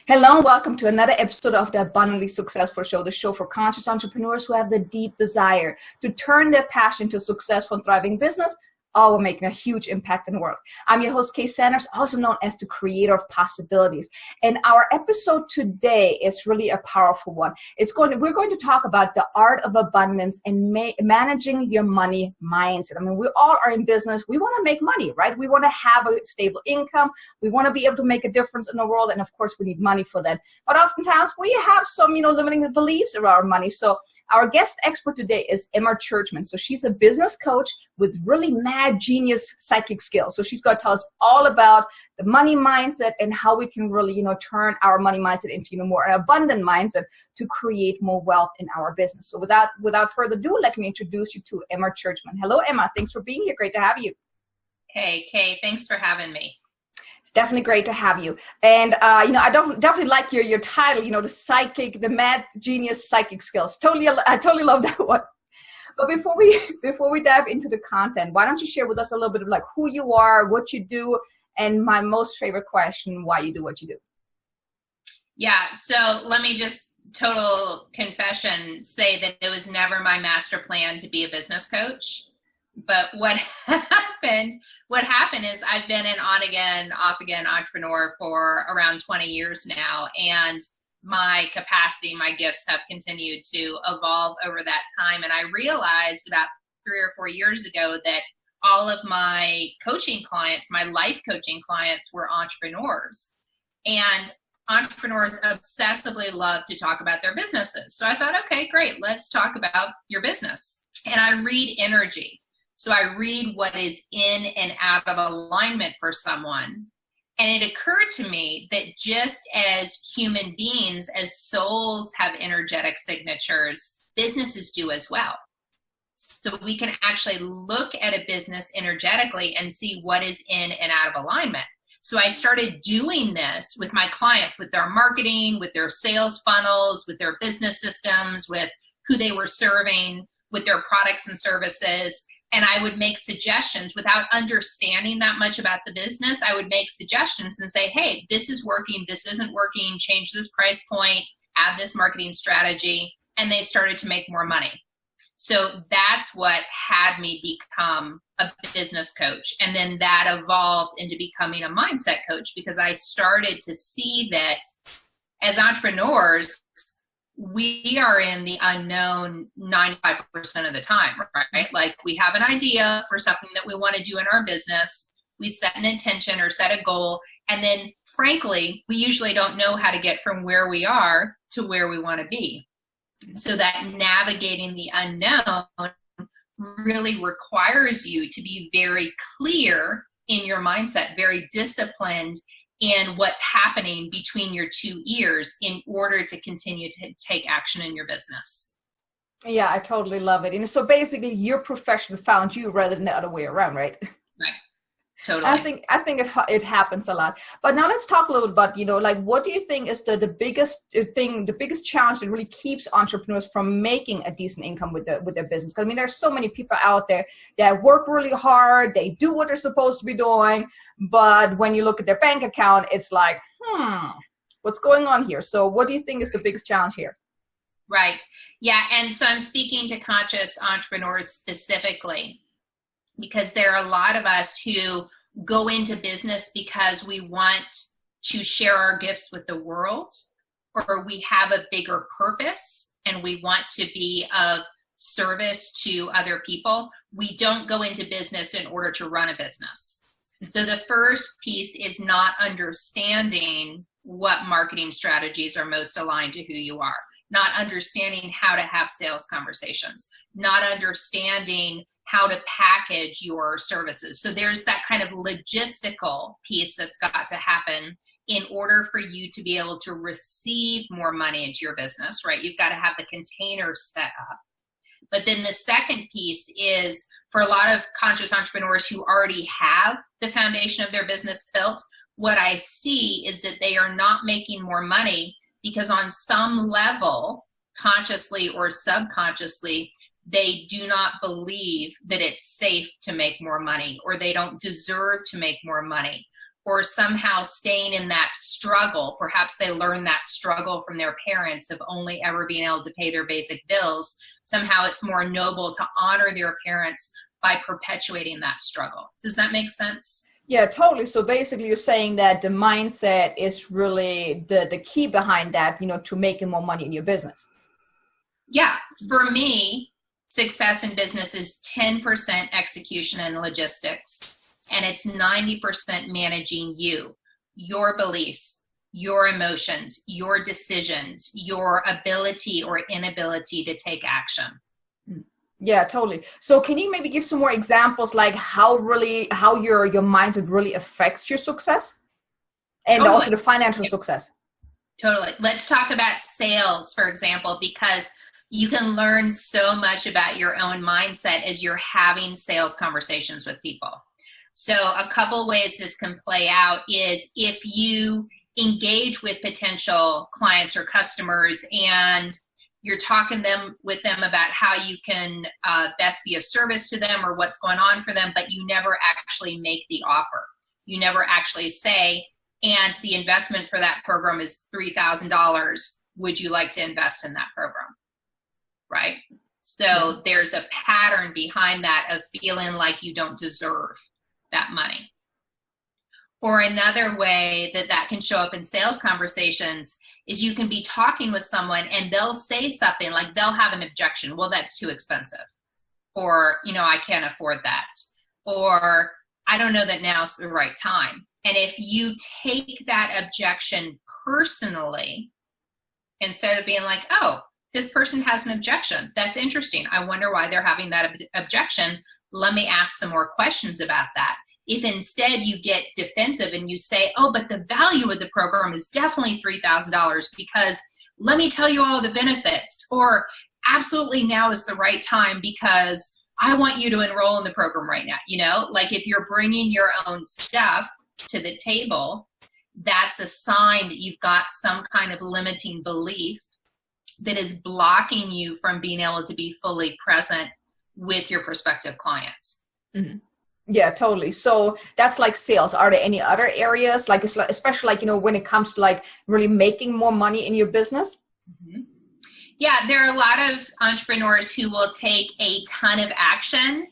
Hello and welcome to another episode of the Abundantly Successful Show, the show for conscious entrepreneurs who have the deep desire to turn their passion into a successful and thriving business, all while making a huge impact in the world. I'm your host, Kay Sanders, also known as the creator of possibilities. And our episode today is really a powerful one. We're going to talk about the art of abundance and managing your money mindset. I mean, we all are in business. We want to make money, right? We want to have a stable income. We want to be able to make a difference in the world. And of course, we need money for that. But oftentimes we have some, limiting beliefs around money. So our guest expert today is Emma Churchman. So she's a business coach with really mad genius psychic skills. So she's going to tell us all about the money mindset and how we can really, turn our money mindset into more abundant mindset to create more wealth in our business. So without further ado, let me introduce you to Emma Churchman. Hello, Emma. Thanks for being here. Great to have you. Hey, Kay. Thanks for having me. It's definitely great to have you. And, I definitely like your title, the mad genius psychic skills. I totally love that one. But before we dive into the content, why don't you share with us a little bit of like who you are, what you do, and my most favorite question, why you do what you do. Yeah. So let me just total confession say that it was never my master plan to be a business coach. But what happened is I've been an on again, off again entrepreneur for around 20 years now. And my capacity, my gifts have continued to evolve over that time. And I realized about 3 or 4 years ago that all of my coaching clients, my life coaching clients, were entrepreneurs. And entrepreneurs obsessively love to talk about their businesses. So I thought, okay, great, let's talk about your business. And I read energy. So I read what is in and out of alignment for someone. And it occurred to me that just as human beings, as souls have energetic signatures, businesses do as well. So we can actually look at a business energetically and see what is in and out of alignment. So I started doing this with my clients, with their marketing, with their sales funnels, with their business systems, with who they were serving, with their products and services. And I would make suggestions without understanding that much about the business. I would make suggestions and say, hey, this is working, this isn't working, change this price point, add this marketing strategy. And they started to make more money. So that's what had me become a business coach. And then that evolved into becoming a mindset coach because I started to see that as entrepreneurs, we are in the unknown 95% of the time, right? Like we have an idea for something that we want to do in our business. We set an intention or set a goal. And then frankly, we usually don't know how to get from where we are to where we want to be. So that navigating the unknown really requires you to be very clear in your mindset, very disciplined in what's happening between your 2 ears in order to continue to take action in your business. Yeah, I totally love it. And so basically your profession found you rather than the other way around, right? Right. Totally. I think it happens a lot. But now let's talk a little about, what do you think is the biggest thing, the biggest challenge that really keeps entrepreneurs from making a decent income with their business? Because there's so many people out there that work really hard, they do what they're supposed to be doing, but when you look at their bank account, it's like, what's going on here? So what do you think is the biggest challenge here? Right. Yeah. And so I'm speaking to conscious entrepreneurs specifically, because there are a lot of us who go into business because we want to share our gifts with the world, or we have a bigger purpose and we want to be of service to other people. We don't go into business in order to run a business. And so the first piece is not understanding what marketing strategies are most aligned to who you are, not understanding how to have sales conversations, not understanding how to package your services. So there's that kind of logistical piece that's got to happen in order for you to be able to receive more money into your business, right? You've got to have the container set up. But then the second piece is for a lot of conscious entrepreneurs who already have the foundation of their business built, what I see is that they are not making more money because on some level, consciously or subconsciously, they do not believe that it's safe to make more money, or they don't deserve to make more money, or somehow staying in that struggle. Perhaps they learned that struggle from their parents of only ever being able to pay their basic bills. Somehow it's more noble to honor their parents by perpetuating that struggle. Does that make sense? Yeah, totally. So basically you're saying that the mindset is really the key behind that, to making more money in your business. Yeah, for me, success in business is 10% execution and logistics, and it's 90% managing you, your beliefs, your emotions, your decisions, your ability or inability to take action. Yeah, totally. So can you maybe give some more examples, like how your mindset really affects your success and Totally. also the financial success? Totally. Let's talk about sales, for example, because you can learn so much about your own mindset as you're having sales conversations with people. So a couple ways this can play out is if you engage with potential clients or customers and you're talking with them about how you can best be of service to them or what's going on for them, but you never actually make the offer. You never actually say, and the investment for that program is $3,000. Would you like to invest in that program? Right? So there's a pattern behind that of feeling like you don't deserve that money. Or another way that can show up in sales conversations is you can be talking with someone and they'll say something like, they'll have an objection. Well, that's too expensive. Or, I can't afford that. Or I don't know that now's the right time. And if you take that objection personally, instead of being like, oh, this person has an objection. That's interesting. I wonder why they're having that objection. Let me ask some more questions about that. If instead you get defensive and you say, oh, but the value of the program is definitely $3,000 because let me tell you all the benefits, or absolutely now is the right time because I want you to enroll in the program right now. Like if you're bringing your own stuff to the table, that's a sign that you've got some kind of limiting belief that is blocking you from being able to be fully present with your prospective clients. Mm-hmm. Yeah, totally. So that's like sales. Are there any other areas, like especially when it comes to like really making more money in your business? Mm-hmm. Yeah, there are a lot of entrepreneurs who will take a ton of action,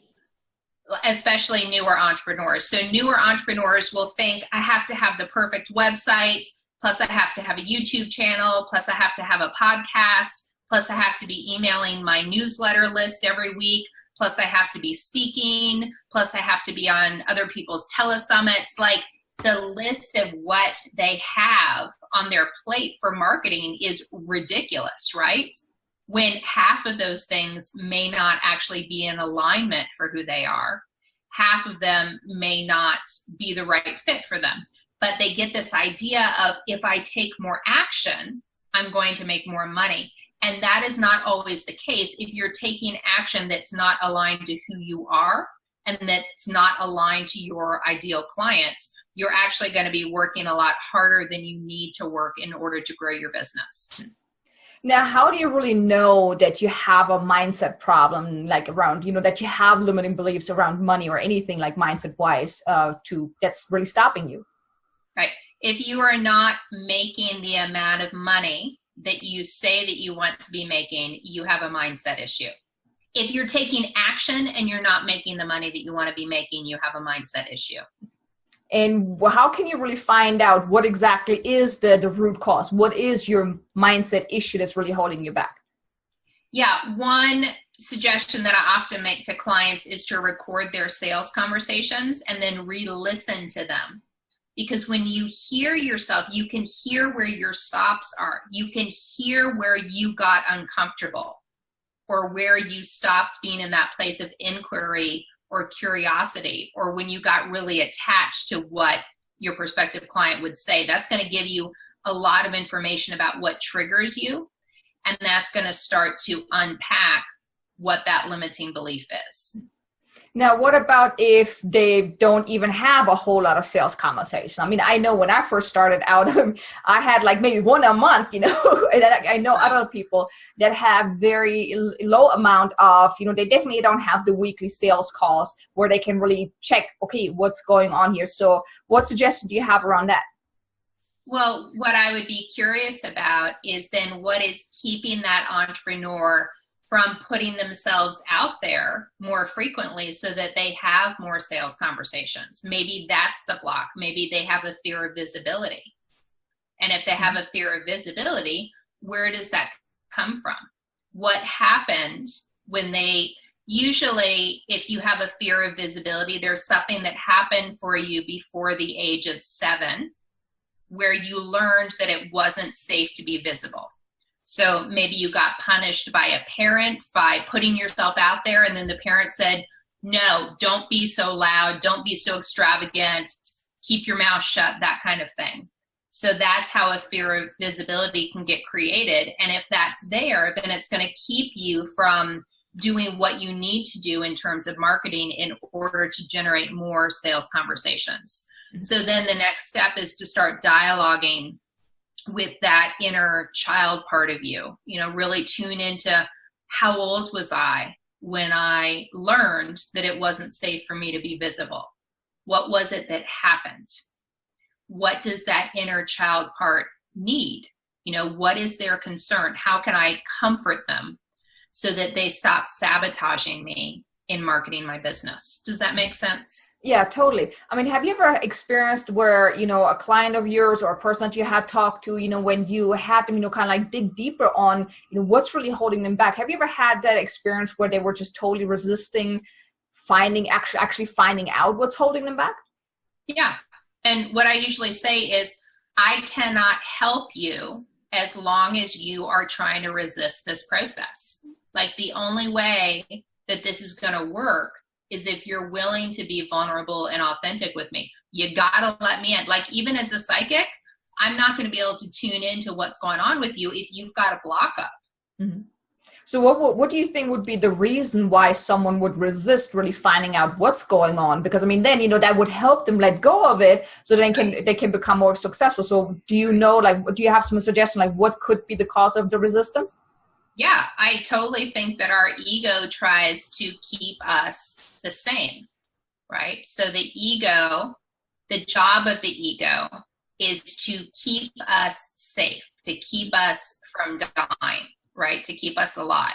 especially newer entrepreneurs. So newer entrepreneurs will think, I have to have the perfect website, plus I have to have a YouTube channel, plus I have to have a podcast, plus I have to be emailing my newsletter list every week, plus I have to be speaking, plus I have to be on other people's telesummits. Like the list of what they have on their plate for marketing is ridiculous, right? When half of those things may not actually be in alignment for who they are. Half of them may not be the right fit for them. But they get this idea of, if I take more action, I'm going to make more money. And that is not always the case. If you're taking action that's not aligned to who you are and that's not aligned to your ideal clients, you're actually going to be working a lot harder than you need to work in order to grow your business. Now, how do you really know that you have a mindset problem, like around, that you have limiting beliefs around money or anything like mindset wise that's really stopping you? Right. If you are not making the amount of money that you say that you want to be making, you have a mindset issue. If you're taking action and you're not making the money that you want to be making, you have a mindset issue. And how can you really find out what exactly is the root cause? What is your mindset issue that's really holding you back? Yeah, one suggestion that I often make to clients is to record their sales conversations and then re-listen to them. Because when you hear yourself, you can hear where your stops are. You can hear where you got uncomfortable or where you stopped being in that place of inquiry or curiosity, or when you got really attached to what your prospective client would say. That's going to give you a lot of information about what triggers you, and that's going to start to unpack what that limiting belief is. Now, what about if they don't even have a whole lot of sales conversation? I mean, I know when I first started out, I had like maybe one a month, and I know other people that have very low amount of, they definitely don't have the weekly sales calls where they can really check, okay, what's going on here. So what suggestion do you have around that? Well, what I would be curious about is then what is keeping that entrepreneur from putting themselves out there more frequently so that they have more sales conversations. Maybe that's the block. Maybe they have a fear of visibility. And if they have a fear of visibility, where does that come from? What happened when usually if you have a fear of visibility, there's something that happened for you before the age of 7 where you learned that it wasn't safe to be visible. So maybe you got punished by a parent by putting yourself out there, and then the parent said, no, don't be so loud, don't be so extravagant, keep your mouth shut, that kind of thing. So that's how a fear of visibility can get created. And if that's there, then it's going to keep you from doing what you need to do in terms of marketing in order to generate more sales conversations. So then the next step is to start dialoguing with that inner child part of you, really tune into how old was I when I learned that it wasn't safe for me to be visible? What was it that happened? What does that inner child part need? What is their concern? How can I comfort them so that they stop sabotaging me in marketing my business? Does that make sense? Yeah, totally. I mean, have you ever experienced where, a client of yours or a person that you had talked to, when you had them, kind of like dig deeper on, what's really holding them back? Have you ever had that experience where they were just totally resisting actually finding out what's holding them back? Yeah. And what I usually say is, I cannot help you as long as you are trying to resist this process. Like the only way that this is going to work is if you're willing to be vulnerable and authentic with me. You got to let me in. Like even as a psychic, I'm not going to be able to tune into what's going on with you if you've got a block up. Mm-hmm. So what do you think would be the reason why someone would resist really finding out what's going on? Because then, that would help them let go of it so they can become more successful. So do you have some suggestion, like what could be the cause of the resistance? Yeah, I totally think that our ego tries to keep us the same, right? So the job of the ego is to keep us safe, to keep us from dying, right? To keep us alive.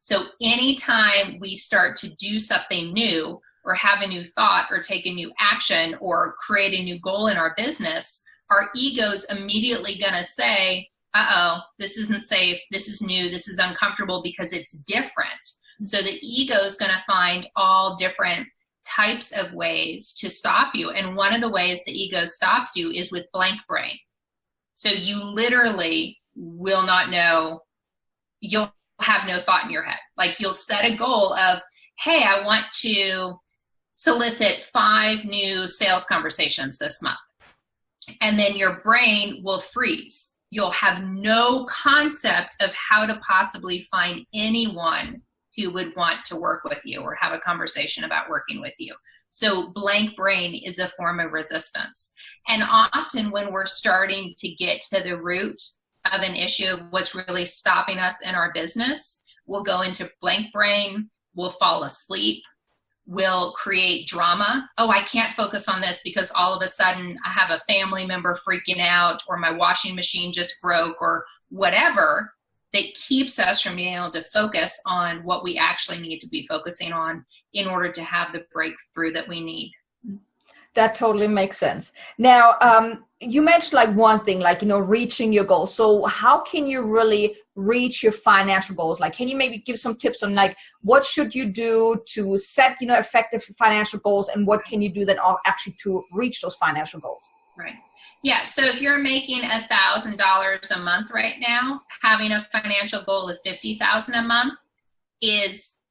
So anytime we start to do something new or have a new thought or take a new action or create a new goal in our business, our ego's immediately going to say, uh-oh, this isn't safe, this is new, this is uncomfortable because it's different. So the ego is going to find all different types of ways to stop you. And one of the ways the ego stops you is with blank brain. So you literally will not know, you'll have no thought in your head. Like you'll set a goal of, hey, I want to solicit 5 new sales conversations this month. And then your brain will freeze. You'll have no concept of how to possibly find anyone who would want to work with you or have a conversation about working with you. So blank brain is a form of resistance. And often when we're starting to get to the root of an issue of what's really stopping us in our business, we'll go into blank brain, we'll fall asleep, will create drama. Oh, I can't focus on this because all of a sudden I have a family member freaking out or my washing machine just broke or whatever that keeps us from being able to focus on what we actually need to be focusing on in order to have the breakthrough that we need. That totally makes sense. Now, you mentioned like one thing, like, reaching your goals. So how can you really reach your financial goals? Like, can you maybe give some tips on like, what should you do to set, effective financial goals, and what can you do then actually to reach those financial goals? Right. Yeah. So if you're making $1,000 a month right now, having a financial goal of $50,000 a month is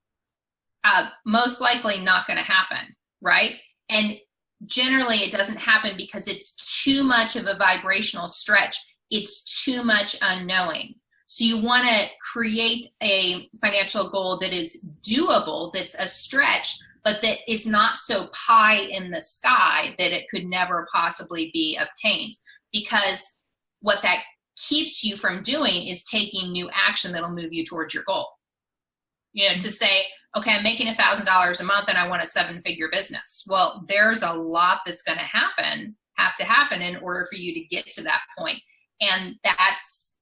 most likely not going to happen. Right. And generally it doesn't happen because it's too much of a vibrational stretch. It's too much unknowing. So you want to create a financial goal that is doable, that's a stretch, but that it's not so pie in the sky that it could never possibly be obtained, because what that keeps you from doing is taking new action that'll move you towards your goal. You know, to say, okay, I'm making $1,000 a month and I want a 7-figure business. Well, there's a lot that's going to have to happen in order for you to get to that point. And that's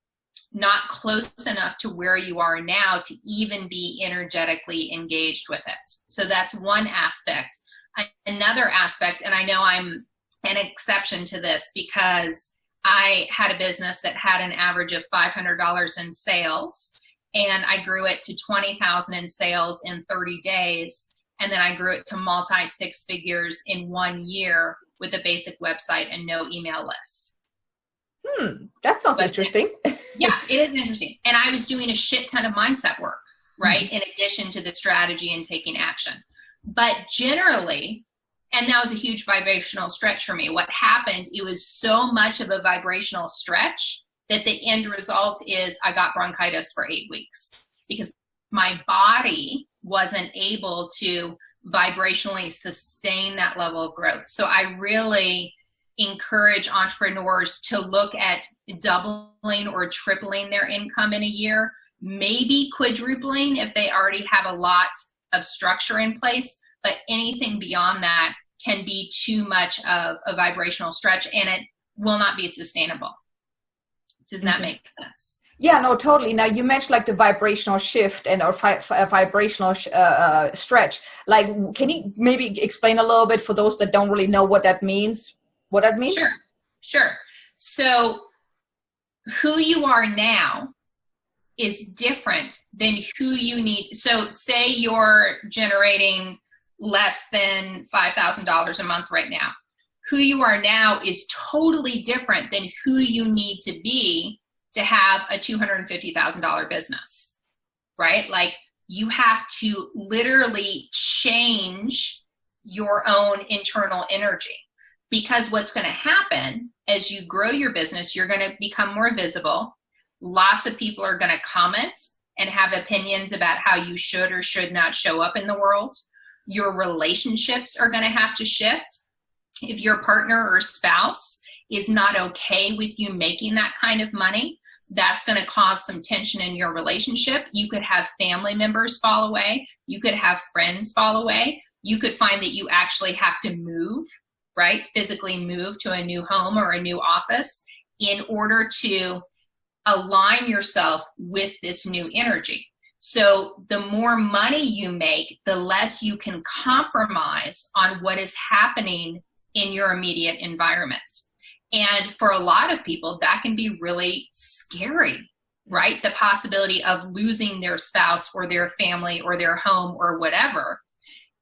not close enough to where you are now to even be energetically engaged with it. So that's one aspect. Another aspect, and I know I'm an exception to this because I had a business that had an average of $500 in sales, and I grew it to 20,000 in sales in 30 days. And then I grew it to multi 6 figures in 1 year with a basic website and no email list. That sounds interesting. Yeah, it is interesting. And I was doing a shit ton of mindset work, right? In addition to the strategy and taking action. But generally, and that was a huge vibrational stretch for me. What happened, it was so much of a vibrational stretch that the end result is I got bronchitis for 8 weeks because my body wasn't able to vibrationally sustain that level of growth. So I really encourage entrepreneurs to look at doubling or tripling their income in a year, maybe quadrupling if they already have a lot of structure in place, but anything beyond that can be too much of a vibrational stretch and it will not be sustainable. Does that make sense? Yeah, no, totally. Now you mentioned like the vibrational shift and or vibrational stretch. Like, can you maybe explain a little bit for those that don't really know what that means? What that means? Sure. So who you are now is different than who you need. So say you're generating less than $5,000 a month right now. Who you are now is totally different than who you need to be to have a $250,000 business, right? Like you have to literally change your own internal energy. Because what's going to happen as you grow your business, you're going to become more visible. Lots of people are going to comment and have opinions about how you should or should not show up in the world. Your relationships are going to have to shift. If your partner or spouse is not okay with you making that kind of money, that's going to cause some tension in your relationship. You could have family members fall away. You could have friends fall away. You could find that you actually have to move, right? Physically move to a new home or a new office in order to align yourself with this new energy. So the more money you make, the less you can compromise on what is happening in your immediate environment. And for a lot of people, that can be really scary, right? The possibility of losing their spouse or their family or their home or whatever.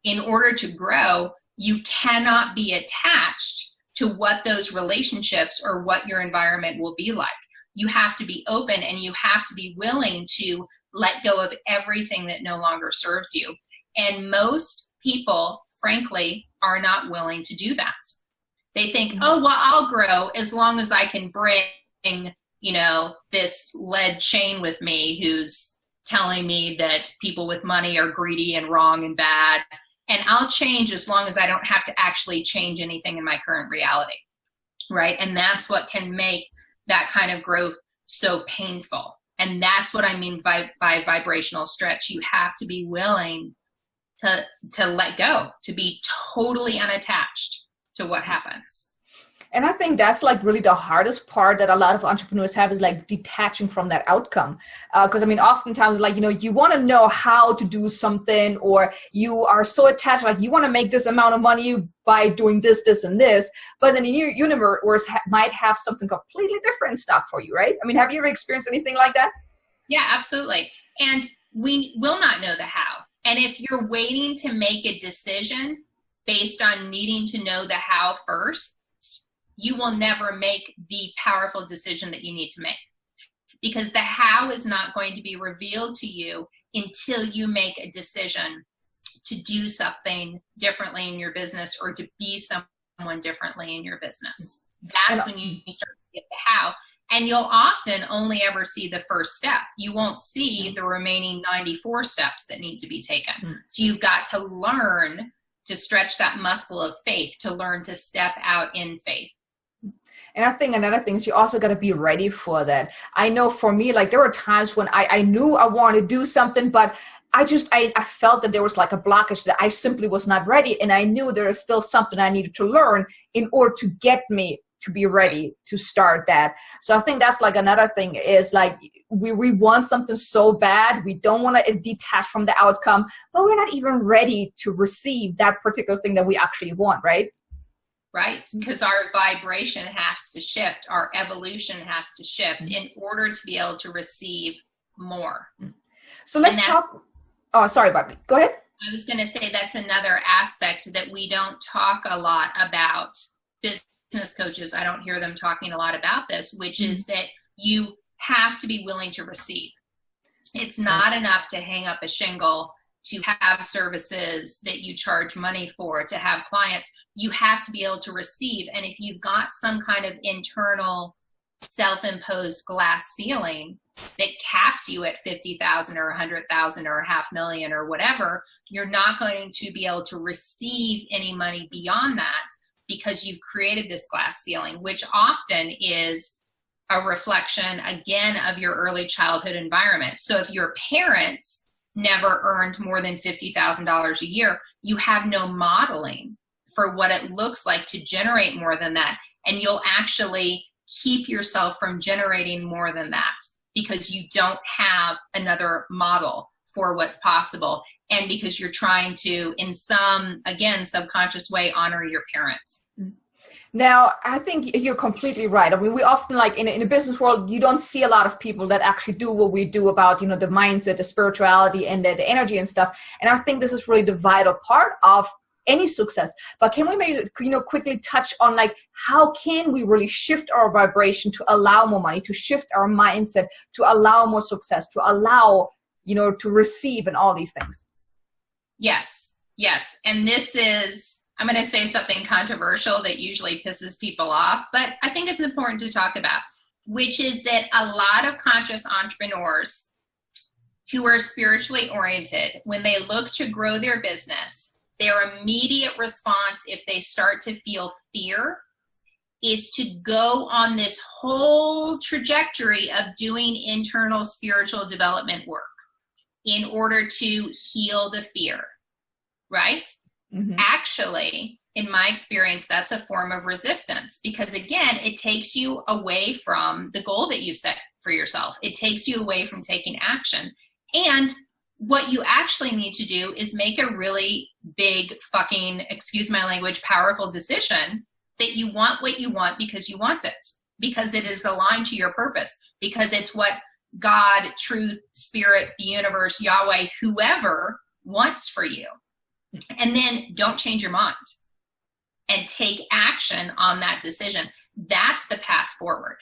In order to grow, you cannot be attached to what those relationships or what your environment will be like. You have to be open and you have to be willing to let go of everything that no longer serves you. And most people, frankly, are not willing to do that. They think, oh, well, I'll grow as long as I can bring, this lead chain with me who's telling me that people with money are greedy and wrong and bad. And I'll change as long as I don't have to actually change anything in my current reality, right? And that's what can make that kind of growth so painful. And that's what I mean by vibrational stretch. You have to be willing to let go, to be totally unattached to what happens. And I think that's like really the hardest part that a lot of entrepreneurs have is like detaching from that outcome. Because oftentimes like, you want to know how to do something, or you are so attached, like you want to make this amount of money by doing this, this, and this. But then the universe might have something completely different in stock for you, right? Have you ever experienced anything like that? Yeah, absolutely. And we will not know the how. And if you're waiting to make a decision based on needing to know the how first, you will never make the powerful decision that you need to make. Because the how is not going to be revealed to you until you make a decision to do something differently in your business or to be someone differently in your business. That's when you start get the how. And you'll often only ever see the first step. You won't see the remaining 94 steps that need to be taken. So you've got to learn to stretch that muscle of faith, to learn to step out in faith. And I think another thing is you also got to be ready for that. I know for me, like there were times when I knew I wanted to do something, but I felt that there was like a blockage, that I simply was not ready. And I knew there is still something I needed to learn in order to get me to be ready to start that. So I think that's like another thing is like we want something so bad. We don't want to detach from the outcome, but we're not even ready to receive that particular thing that we actually want, right? Right, because our vibration has to shift, our evolution has to shift in order to be able to receive more. So let's talk. Oh, sorry, Bobby. Go ahead. I was going to say that's another aspect that we don't talk a lot about. Business coaches, I don't hear them talking a lot about this, which is that you have to be willing to receive. It's not enough to hang up a shingle, to have services that you charge money for, to have clients. You have to be able to receive. And if you've got some kind of internal self-imposed glass ceiling that caps you at 50,000 or 100,000 or $500,000 or whatever, you're not going to be able to receive any money beyond that, because you've created this glass ceiling, which often is a reflection, again, of your early childhood environment. So if your parents never earned more than $50,000 a year, you have no modeling for what it looks like to generate more than that. And you'll actually keep yourself from generating more than that because you don't have another model for what's possible. And because you're trying to, in some, again, subconscious way, honor your parents. Now, I think you're completely right. I mean, we often, like in the business world, you don't see a lot of people that actually do what we do about, the mindset, the spirituality, and the energy and stuff. And I think this is really the vital part of any success. But can we maybe, quickly touch on like, how can we really shift our vibration to allow more money, to shift our mindset, to allow more success, to allow, to receive and all these things? Yes. And this is, I'm going to say something controversial that usually pisses people off, but I think it's important to talk about, which is that a lot of conscious entrepreneurs who are spiritually oriented, when they look to grow their business, their immediate response, if they start to feel fear, is to go on this whole trajectory of doing internal spiritual development work in order to heal the fear, right? Mm-hmm. Actually, in my experience, that's a form of resistance because, again, it takes you away from the goal that you've set for yourself. It takes you away from taking action. And what you actually need to do is make a really big fucking, excuse my language, powerful decision that you want what you want because you want it, because it is aligned to your purpose, because it's what God, truth, spirit, the universe, Yahweh, whoever wants for you. And then don't change your mind and take action on that decision. That's the path forward.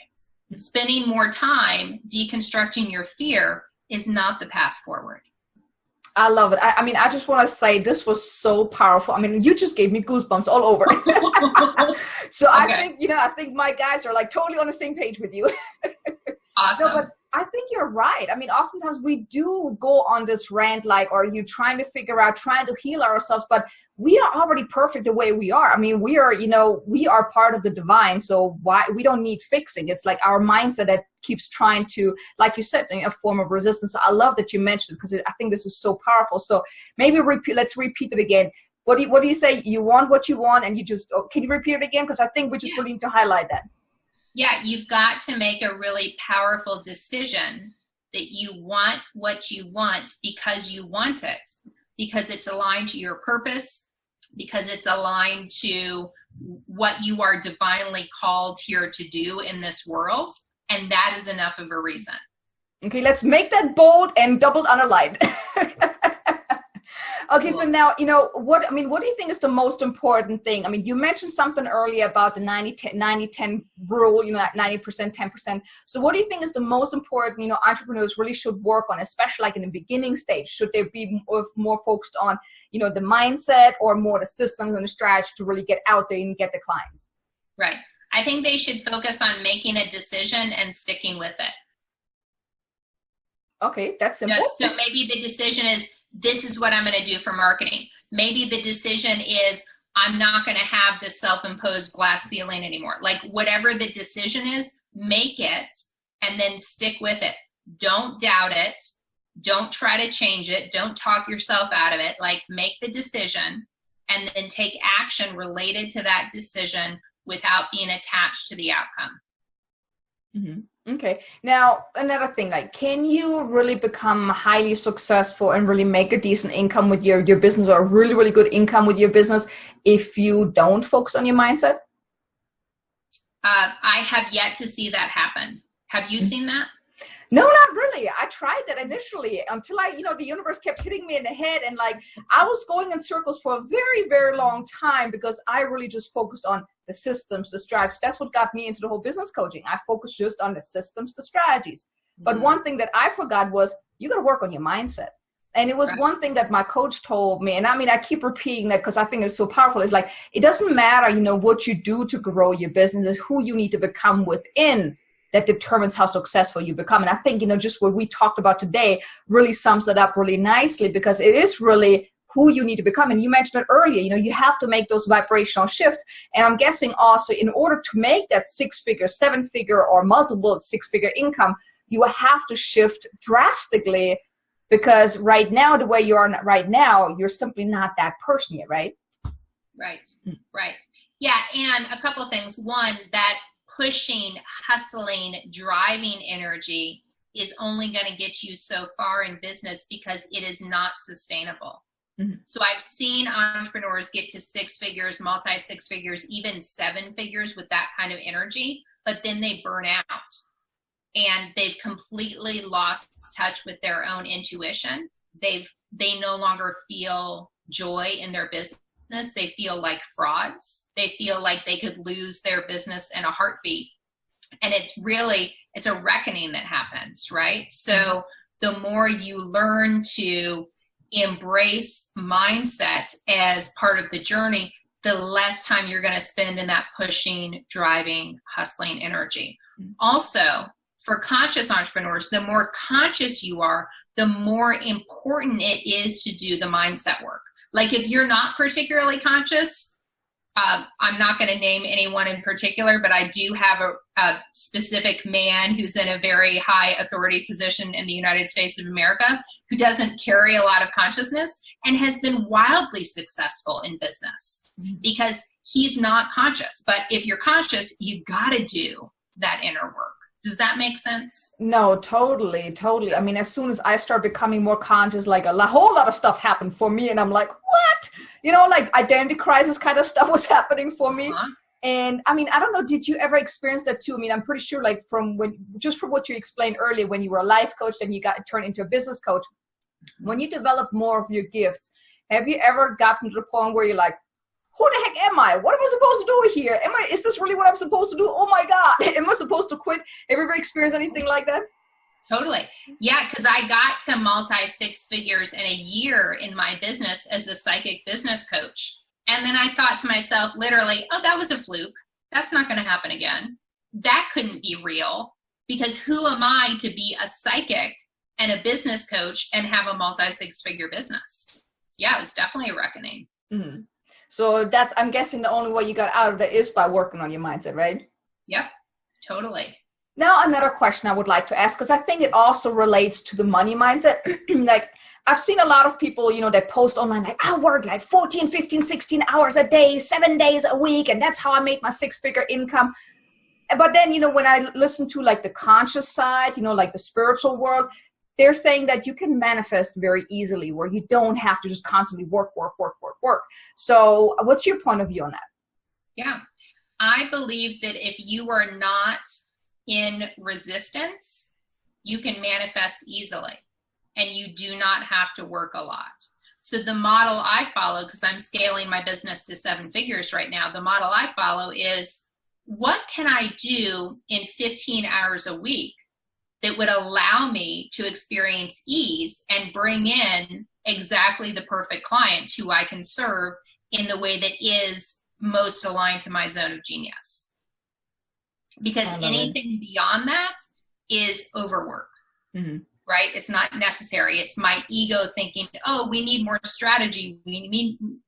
Spending more time deconstructing your fear is not the path forward. I love it. I mean, I just want to say this was so powerful. I mean, you just gave me goosebumps all over. So okay. I think my guys are like totally on the same page with you. Awesome. No, but I think you're right. I mean, oftentimes we do go on this rant, like, are you trying to figure out, trying to heal ourselves, but we are already perfect the way we are. I mean, we are part of the divine. So why we don't need fixing. It's like our mindset that keeps trying to, like you said, a form of resistance. So I love that you mentioned it because I think this is so powerful. So maybe let's repeat it again. What do you say? You want what you want, and you just, can you repeat it again? Because I think we just really need to highlight that. Yeah, you've got to make a really powerful decision that you want what you want because you want it, because it's aligned to your purpose, because it's aligned to what you are divinely called here to do in this world. And that is enough of a reason. Okay, let's make that bold and double underlined. Okay, cool. So now, what do you think is the most important thing? I mean, you mentioned something earlier about the 90-10 rule, 90%, 10%. So what do you think is the most important, entrepreneurs really should work on, especially like in the beginning stage? Should they be more focused on, the mindset, or more the systems and the strategy to really get out there and get the clients? Right. I think they should focus on making a decision and sticking with it. Okay, that's simple. So maybe the decision is, this is what I'm going to do for marketing. Maybe the decision is, I'm not going to have this self-imposed glass ceiling anymore. Like whatever the decision is, make it and then stick with it. Don't doubt it. Don't try to change it. Don't talk yourself out of it. Like make the decision and then take action related to that decision without being attached to the outcome. Mm-hmm. Okay. Now, another thing, like, can you really become highly successful and really make a decent income with your business, or really, really good income with your business, if you don't focus on your mindset? I have yet to see that happen. Have you seen that? No, not really. I tried that initially until the universe kept hitting me in the head, and like I was going in circles for a very, very long time because I really just focused on the systems, the strategies. That's what got me into the whole business coaching. I focused just on the systems, the strategies. But one thing that I forgot was you got to work on your mindset. And it was one thing that my coach told me, and I mean, I keep repeating that because I think it's so powerful. It's like, it doesn't matter, what you do to grow your business. It's who you need to become within that determines how successful you become. And I think, just what we talked about today really sums that up really nicely, because it is really who you need to become. And you mentioned it earlier, you have to make those vibrational shifts. And I'm guessing also in order to make that 6-figure, 7-figure, or multiple 6-figure income, you have to shift drastically, because right now, the way you are right now, you're simply not that person yet, right? Right. Yeah, and a couple of things. One, that pushing, hustling, driving energy is only going to get you so far in business because it is not sustainable. Mm-hmm. So I've seen entrepreneurs get to 6 figures, multi 6 figures, even 7 figures with that kind of energy, but then they burn out and they've completely lost touch with their own intuition. They no longer feel joy in their business. They feel like frauds. They feel like they could lose their business in a heartbeat. And it's a reckoning that happens, right? So the more you learn to embrace mindset as part of the journey, the less time you're going to spend in that pushing, driving, hustling energy. Also, for conscious entrepreneurs, the more conscious you are, the more important it is to do the mindset work. Like if you're not particularly conscious, I'm not going to name anyone in particular, but I do have a specific man who's in a very high authority position in the United States of America who doesn't carry a lot of consciousness and has been wildly successful in business because he's not conscious. But if you're conscious, you got to do that inner work. Does that make sense? No, totally. I mean, as soon as I start becoming more conscious, like a whole lot of stuff happened for me. And I'm like, what? Like identity crisis kind of stuff was happening for me. Uh-huh. And I mean, I don't know, did you ever experience that too? I mean, I'm pretty sure like from what you explained earlier, when you were a life coach, then you got turned into a business coach. When you develop more of your gifts, have you ever gotten to the point where you're like, who the heck am I? What am I supposed to do here? Is this really what I'm supposed to do? Oh my God, am I supposed to quit? Have you ever experienced anything like that? Totally. Yeah, because I got to multi 6 figures in a year in my business as a psychic business coach. And then I thought to myself, literally, oh, that was a fluke. That's not going to happen again. That couldn't be real, because who am I to be a psychic and a business coach and have a multi 6-figure business? Yeah, it was definitely a reckoning. Mm-hmm. So I'm guessing the only way you got out of that is by working on your mindset, right? Yep, totally. Now, another question I would like to ask, because I think it also relates to the money mindset. Like, I've seen a lot of people, that post online, like, I work like 14, 15, 16 hours a day, 7 days a week, and that's how I make my 6-figure income. But then, when I listen to like the conscious side, like the spiritual world, they're saying that you can manifest very easily, where you don't have to just constantly work. So what's your point of view on that? Yeah, I believe that if you are not in resistance, you can manifest easily and you do not have to work a lot. So the model I follow, because I'm scaling my business to 7 figures right now, the model I follow is, what can I do in 15 hours a week that would allow me to experience ease and bring in exactly the perfect clients who I can serve in the way that is most aligned to my zone of genius? because anything beyond that is overwork. Mm-hmm. Right? It's not necessary. It's my ego thinking, oh, we need more strategy. We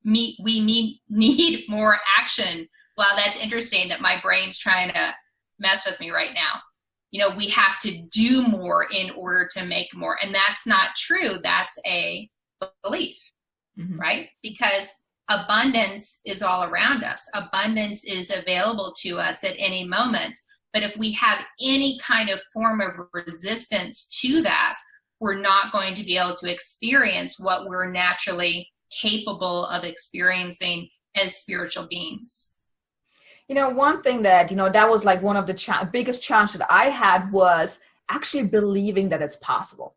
need more action. Wow, that's interesting that my brain's trying to mess with me right now. You know, we have to do more in order to make more. And that's not true. That's a belief, mm-hmm. right? Because abundance is all around us. Abundance is available to us at any moment. But if we have any kind of form of resistance to that, we're not going to be able to experience what we're naturally capable of experiencing as spiritual beings. You know, one thing that, that was like one of the biggest challenges that I had was actually believing that it's possible.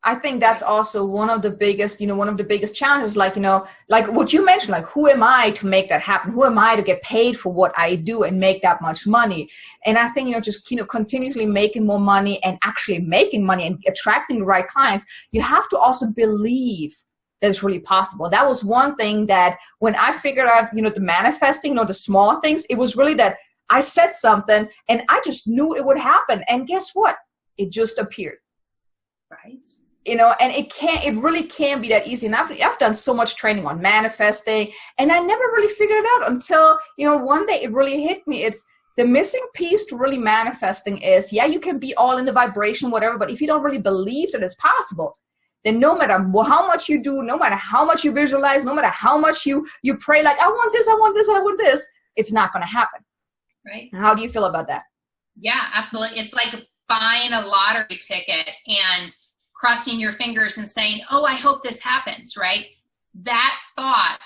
I think that's also one of the biggest challenges, like what you mentioned, like, who am I to make that happen? Who am I to get paid for what I do and make that much money? And I think, continuously making more money and actually making money and attracting the right clients, you have to also believe that it's really possible. That was one thing that when I figured out, the manifesting, the small things, it was really that I said something and I just knew it would happen. And guess what? It just appeared. Right. And it really can be that easy. And I've done so much training on manifesting, and I never really figured it out until, one day it really hit me. It's the missing piece to really manifesting is, yeah, you can be all in the vibration, whatever, but if you don't really believe that it's possible, then no matter how much you do, no matter how much you visualize, no matter how much you pray, like, I want this, I want this, I want this, it's not going to happen. Right. How do you feel about that? Yeah, absolutely. It's like buying a lottery ticket and crossing your fingers and saying, oh, I hope this happens, right? That thought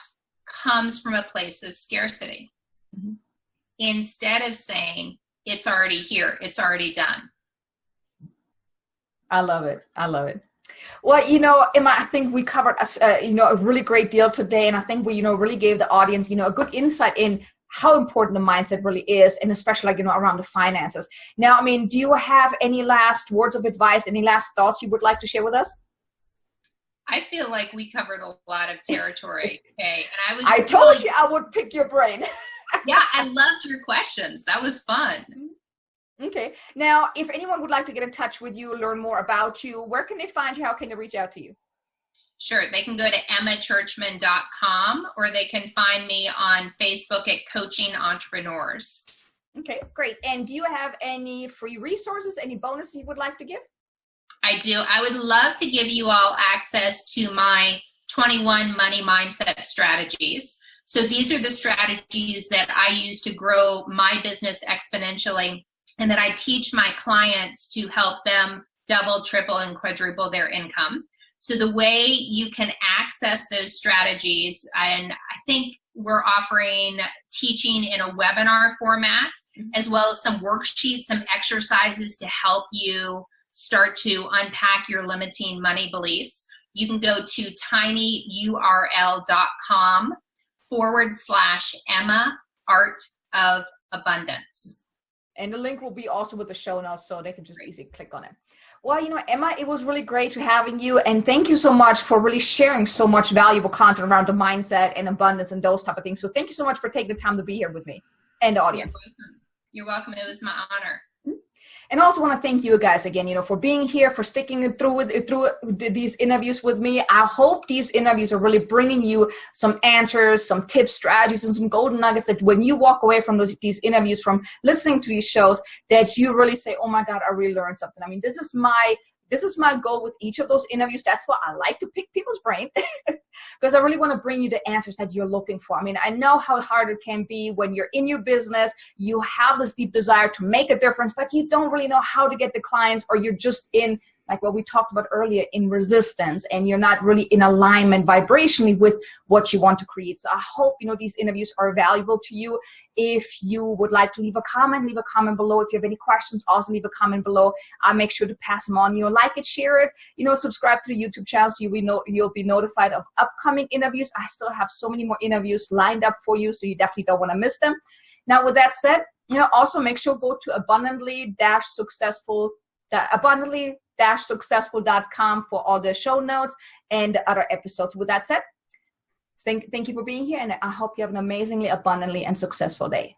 comes from a place of scarcity. Mm-hmm. Instead of saying, it's already here, it's already done. I love it. I love it. Well, Emma, I think we covered a really great deal today. And I think we, really gave the audience, a good insight in how important the mindset really is, and especially around the finances. Now, I mean, do you have any last words of advice, any last thoughts you would like to share with us? I feel like we covered a lot of territory. Okay, and I told you I would pick your brain. Yeah, I loved your questions. That was fun. Okay. Now, if anyone would like to get in touch with you, learn more about you, where can they find you? How can they reach out to you? Sure. They can go to emmachurchman.com, or they can find me on Facebook at Coaching Entrepreneurs. Okay, great. And do you have any free resources, any bonuses you would like to give? I do. I would love to give you all access to my 21 money mindset strategies. So these are the strategies that I use to grow my business exponentially, and that I teach my clients to help them double, triple, and quadruple their income. So the way you can access those strategies, and I think we're offering teaching in a webinar format, as well as some worksheets, some exercises to help you start to unpack your limiting money beliefs. You can go to tinyurl.com/Emma Art of Abundance. And the link will be also with the show notes, so they can just easily click on it. Well, Emma, it was really great to having you. And thank you so much for really sharing so much valuable content around the mindset and abundance and those type of things. So thank you so much for taking the time to be here with me and the audience. You're welcome. It was my honor. And I also want to thank you guys again, for being here, for sticking through these interviews with me. I hope these interviews are really bringing you some answers, some tips, strategies, and some golden nuggets that when you walk away from these interviews, from listening to these shows, that you really say, oh my God, I really learned something. I mean, this is my goal with each of those interviews. That's why I like to pick people's brain, because I really want to bring you the answers that you're looking for. I mean, I know how hard it can be when you're in your business, you have this deep desire to make a difference, but you don't really know how to get the clients, or you're just in, like what we talked about earlier, in resistance, and you're not really in alignment vibrationally with what you want to create. So I hope, these interviews are valuable to you. If you would like to leave a comment below. If you have any questions, also leave a comment below. I'll make sure to pass them on. Like it, share it, subscribe to the YouTube channel so you'll be notified of upcoming interviews. I still have so many more interviews lined up for you, so you definitely don't want to miss them. Now, with that said, also make sure go to abundantly-successful.com for all the show notes and the other episodes. With that said, thank you for being here, and I hope you have an amazingly, abundantly, and successful day.